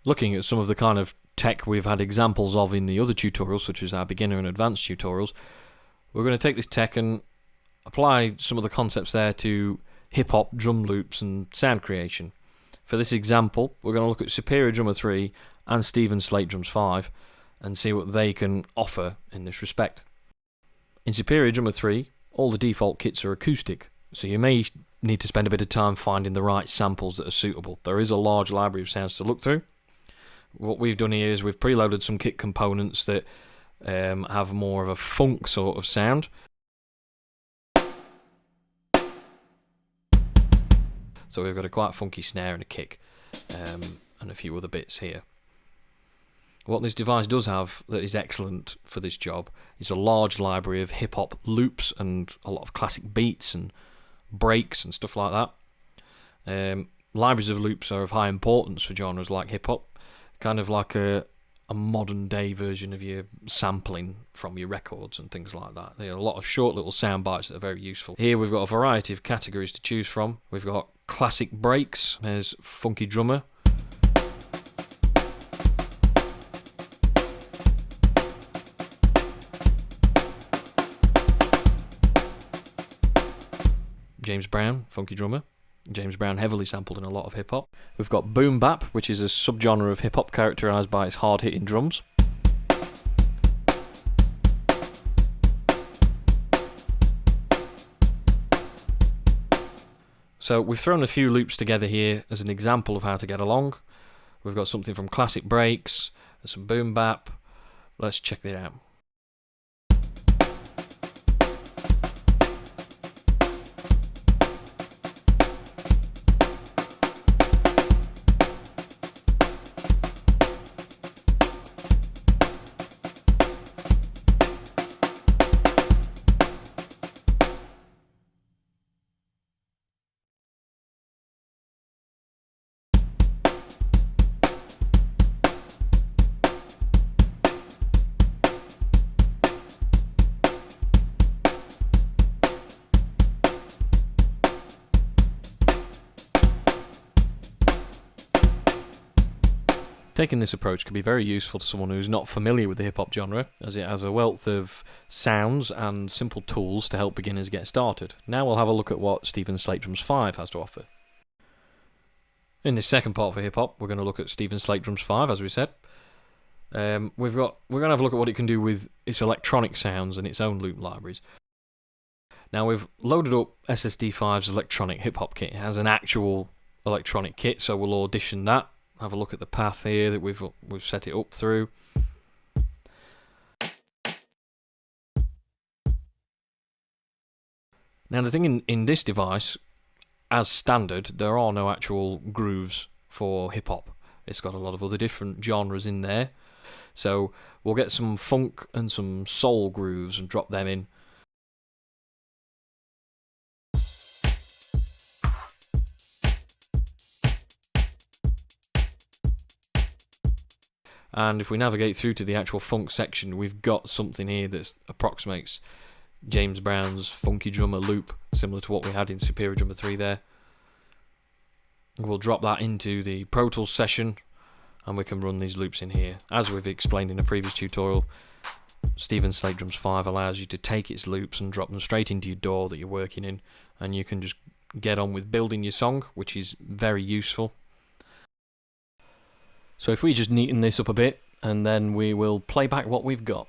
Looking at some of the kind of tech we've had examples of in the other tutorials, such as our beginner and advanced tutorials, we're going to take this tech and apply some of the concepts there to hip-hop, drum loops and sound creation. For this example, we're going to look at Superior Drummer 3 and Stephen Slate Drums 5 and see what they can offer in this respect. In Superior Drummer 3, all the default kits are acoustic, so you may need to spend a bit of time finding the right samples that are suitable. There is a large library of sounds to look through. What we've done here is we've preloaded some kit components that have more of a funk sort of sound. So we've got a quite funky snare and a kick, and a few other bits here. What this device does have that is excellent for this job is a large library of hip-hop loops and a lot of classic beats and breaks and stuff like that. Libraries of loops are of high importance for genres like hip-hop, kind of like a modern day version of your sampling from your records and things like that. There are a lot of short little sound bites that are very useful. Here we've got a variety of categories to choose from. We've got classic breaks, there's funky drummer, James Brown, funky drummer. James Brown heavily sampled in a lot of hip-hop. We've got boom bap, which is a subgenre of hip-hop characterised by its hard-hitting drums. So we've thrown a few loops together here as an example of how to get along. We've got something from classic breaks, some boom bap. Let's check it out. Taking this approach can be very useful to someone who's not familiar with the hip-hop genre, as it has a wealth of sounds and simple tools to help beginners get started. Now we'll have a look at what Stephen Slate Drums 5 has to offer. In this second part for hip-hop, we're going to look at Stephen Slate Drums 5, as we said. We're going to have a look at what it can do with its electronic sounds and its own loop libraries. Now we've loaded up SSD5's electronic hip-hop kit. It has an actual electronic kit, so we'll audition that. Have a look at the path here that we've set it up through. Now the thing in this device, as standard, there are no actual grooves for hip-hop. It's got a lot of other different genres in there. So we'll get some funk and some soul grooves and drop them in. And if we navigate through to the actual funk section, we've got something here that approximates James Brown's funky drummer loop, similar to what we had in Superior Drummer 3 there. We'll drop that into the Pro Tools session, and we can run these loops in here. As we've explained in a previous tutorial, Stephen Slate Drums 5 allows you to take its loops and drop them straight into your DAW that you're working in, and you can just get on with building your song, which is very useful. So if we just neaten this up a bit, and then we will play back what we've got.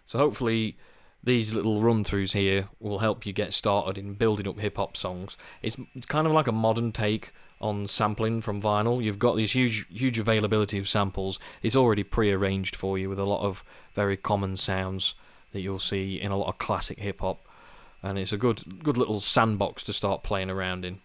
So hopefully these little run-throughs here will help you get started in building up hip-hop songs. It's kind of like a modern take on sampling from vinyl. You've got this huge availability of samples. It's already pre-arranged for you with a lot of very common sounds that you'll see in a lot of classic hip-hop, and it's a good little sandbox to start playing around in.